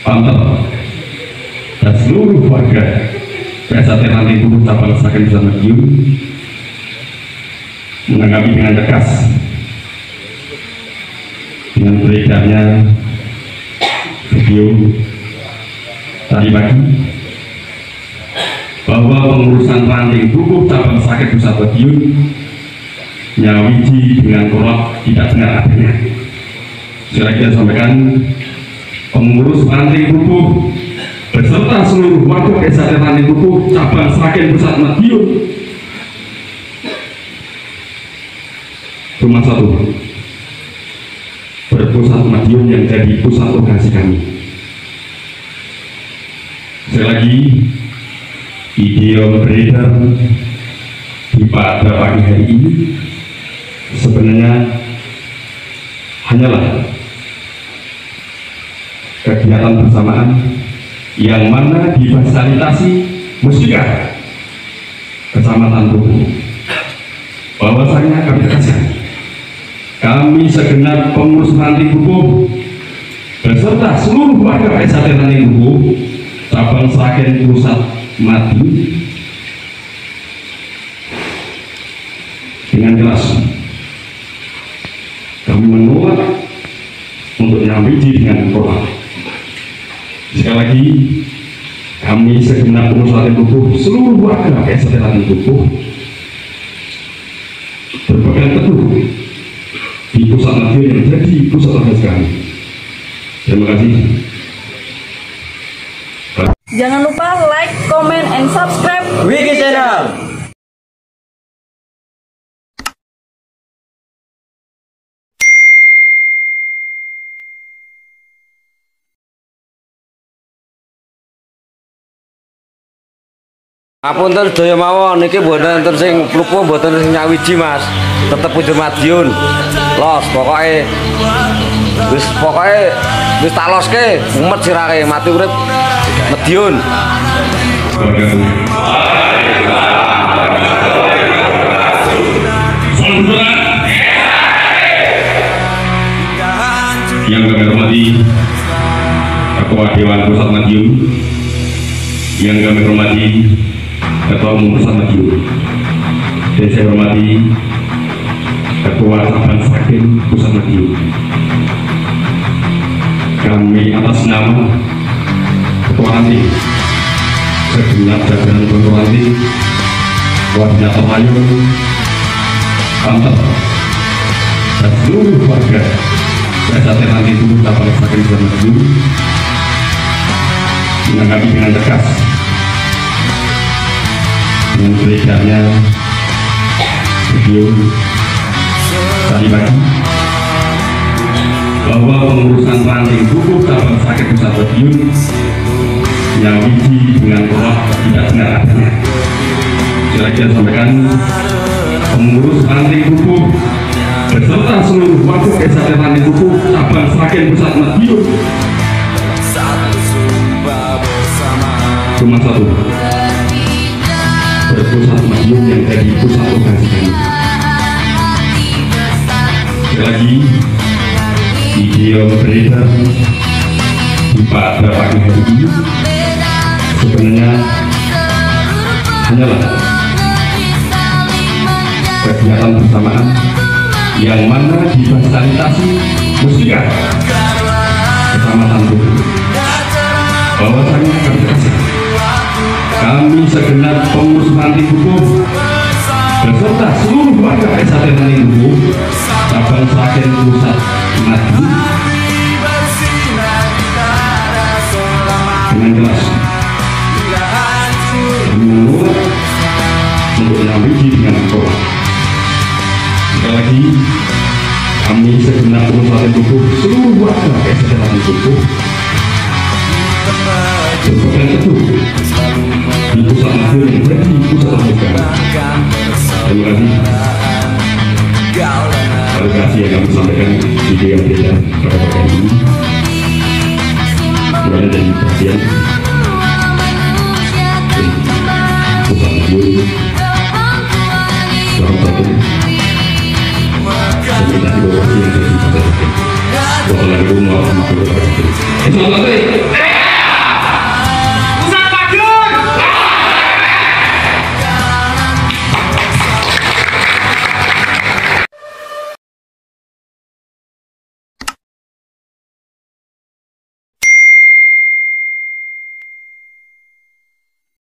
Panter dan seluruh warga PSAT Ranting Bubuk cabang Sragen Pusat Madiun menanggapi dengan tegas dengan beredarnya video tadi pagi bahwa pengurusan Ranting Bubuk cabang Sragen Pusat Madiun nyawiji dengan kolot tidak benar adanya. Saya kira sampaikan pengurus Ranting Bubuk beserta seluruh warga PSAT Ranting Bubuk cabang Sragen Pusat Madiun rumah satu berpusat Madiun yang jadi pusat lokasi kami. Sekali lagi video beredar pada pagi hari ini sebenarnya hanyalah kegiatan bersamaan yang mana difasilitasi Mustika Kecamatan Bubuk. Bahwasanya kami tegaskan, kami segenap pengurus Ranting Bubuk beserta seluruh warga PSAT Ranting Bubuk cabang Sragen Pusat Madiun dengan jelas kami menolak untuk nyawiji dengan kolot. Sekali lagi kami segenap pengurus Ranting Bubuk seluruh warga PSAT Ranting Bubuk berpegang teguh di pusat Madiun yang jadi pusat organisasi kami. Terima kasih. Jangan lupa like, comment, and subscribe Wiki Channel. Apunten sedaya mawon niki mboten enten sing plupo mboten sing nyawiji Mas. Tetep kudu Madiun. Los pokoke wis tak loske umet sirake mati urip Madiun. Yang kami hormati Ketua Dewan Pusat Madiun, yang kami hormati Ketua Umum Pusat Madiun, dan saya hormati Ketua Cabang Sragen Pusat Madiun. Kami atas nama Ketua Ranting, segenap jajaran Ketua Ranting, Koordinator Ayo, Panter, dan seluruh warga PSAT Ranting Bubuk cabang Sragen Pusat Madiun menanggapi dengan tegas dengan beredarnya video tadi pagi bahwa pengurusan Ranting Bubuk cabang Sragen Pusat Madiun nyawiji dengan kolot tidak benar adanya. Saya kira sampaikan pengurus Ranting Bubuk beserta seluruh warga PSAT Ranting Bubuk cabang Sragen Pusat Madiun rumah satu berpusat Madiun yang jadi pusat organisasi kami. Sekali lagi video beredar pada pagi hari ini sebenarnya hanyalah kegiatan bersamaan yang mana difasilitasi Mustika Kecamatan Bubuk. Bahwasanya kami tegaskan, kami segenap pengurus Ranting Bubuk beserta seluruh warga PSAT Ranting Bubuk cabang Sragen Pusat Madiun dengan jelas kami menolak untuk nyawiji dengan kolot. Sekali lagi kami segenap pengurus Ranting Bubuk seluruh warga PSAT Ranting Bubuk berpegang teguh di pusat Madiun yang jadi pusat organisasi. Terima kasih. Klarifikasi yang kami sampaikan video yang beredar pada pagi hari ini berada dari perhatian pusat Madiun, salah satu pemerintah di bawah yang jadi pusat. Wassalamualaikum warahmatullahi wabarakatuh.